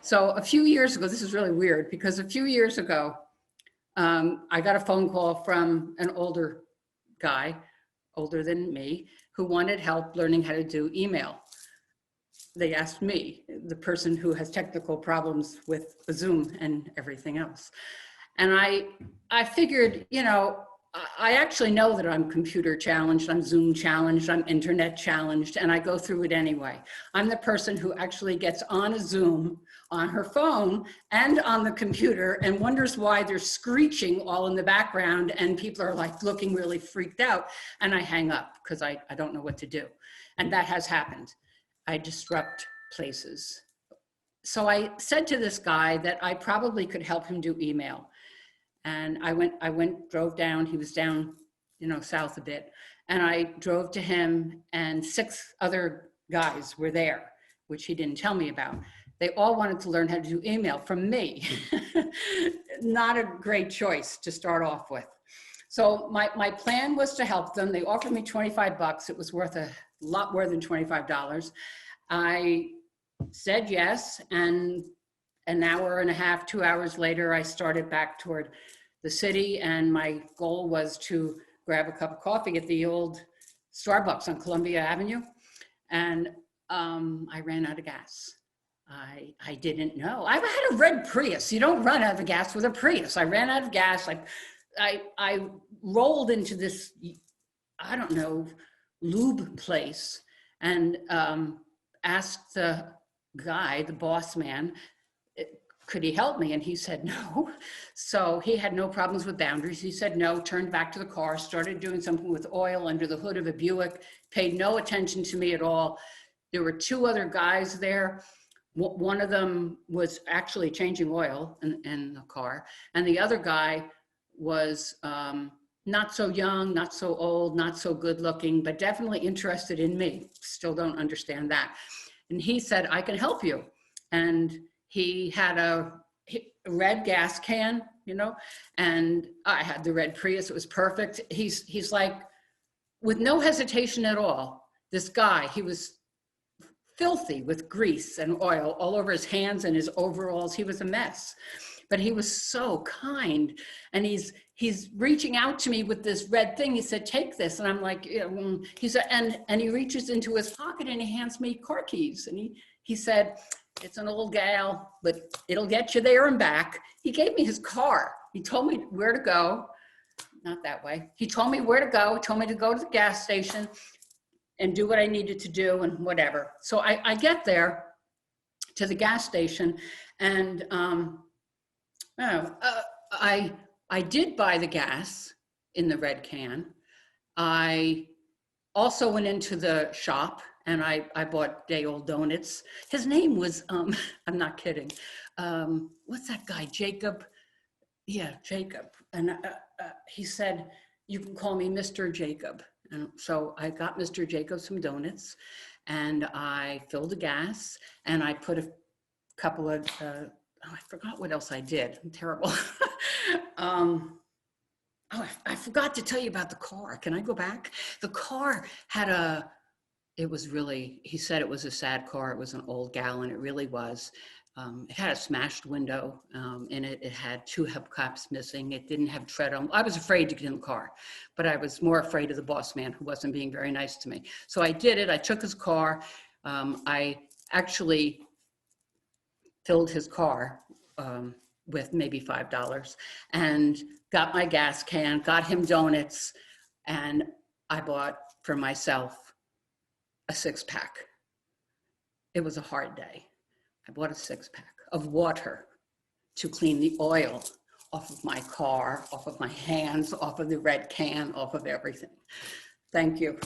So a few years ago, this is really weird because a few years ago, I got a phone call from an older guy, older than me, who wanted help learning how to do email. They asked me, the person who has technical problems with Zoom and everything else. And I figured, you know, I actually know that I'm computer challenged, I'm Zoom challenged, I'm internet challenged, and I go through it anyway. I'm the person who actually gets on a Zoom on her phone and on the computer and wonders why there's screeching all in the background and people are like looking really freaked out, and I hang up because I don't know what to do. And that has happened. I disrupt places. So I said to this guy that I probably could help him do email. And drove down, he was down, you know, south a bit. And I drove to him and 6 other guys were there, which he didn't tell me about. They all wanted to learn how to do email from me. Not a great choice to start off with. So my plan was to help them. They offered me 25 bucks. It was worth a lot more than $25. I said yes, and an hour and a half, 2 hours later, I started back toward the city, and my goal was to grab a cup of coffee at the old Starbucks on Columbia Avenue, and I ran out of gas. I didn't know. I had a red Prius. You don't run out of gas with a Prius. I ran out of gas. I rolled into this, I don't know, lube place, and asked the guy, the boss man, could he help me? And he said no. So he had no problems with boundaries. He said no, turned back to the car, started doing something with oil under the hood of a Buick, paid no attention to me at all. There were 2 other guys there. One of them was actually changing oil in the car. And the other guy was not so young, not so old, not so good looking, but definitely interested in me. Still don't understand that. And he said, I can help you. And he had a red gas can, you know, and I had the red Prius. It was perfect. He's like, with no hesitation at all, this guy, he was filthy with grease and oil all over his hands and his overalls. He was a mess, but he was so kind. And he's reaching out to me with this red thing. He said, take this. And I'm like, you know, he said, and he reaches into his pocket and he hands me car keys. And he said, it's an old gal, but it'll get you there and back. He gave me his car. He told me where to go. Not that way. He told me where to go, told me to go to the gas station and do what I needed to do and whatever. So I get there to the gas station, and I did buy the gas in the red can. I also went into the shop and I bought day-old donuts. His name was, I'm not kidding. What's that guy, Jacob? Yeah, Jacob. And he said, you can call me Mr. Jacob. And so I got Mr. Jacob some donuts, and I filled the gas, and I put a couple of, I forgot what else I did. I'm terrible. I forgot to tell you about the car. Can I go back? The car had it was really, he said it was a sad car. It was an old gal, and it really was. It had a smashed window in it. It had 2 hubcaps missing. It didn't have tread on. I was afraid to get in the car, but I was more afraid of the boss man who wasn't being very nice to me. So I did it. I took his car. I actually filled his car with maybe $5 and got my gas can, got him donuts, and I bought for myself a 6-pack. It was a hard day. I bought a 6-pack of water to clean the oil off of my car, off of my hands, off of the red can, off of everything. Thank you.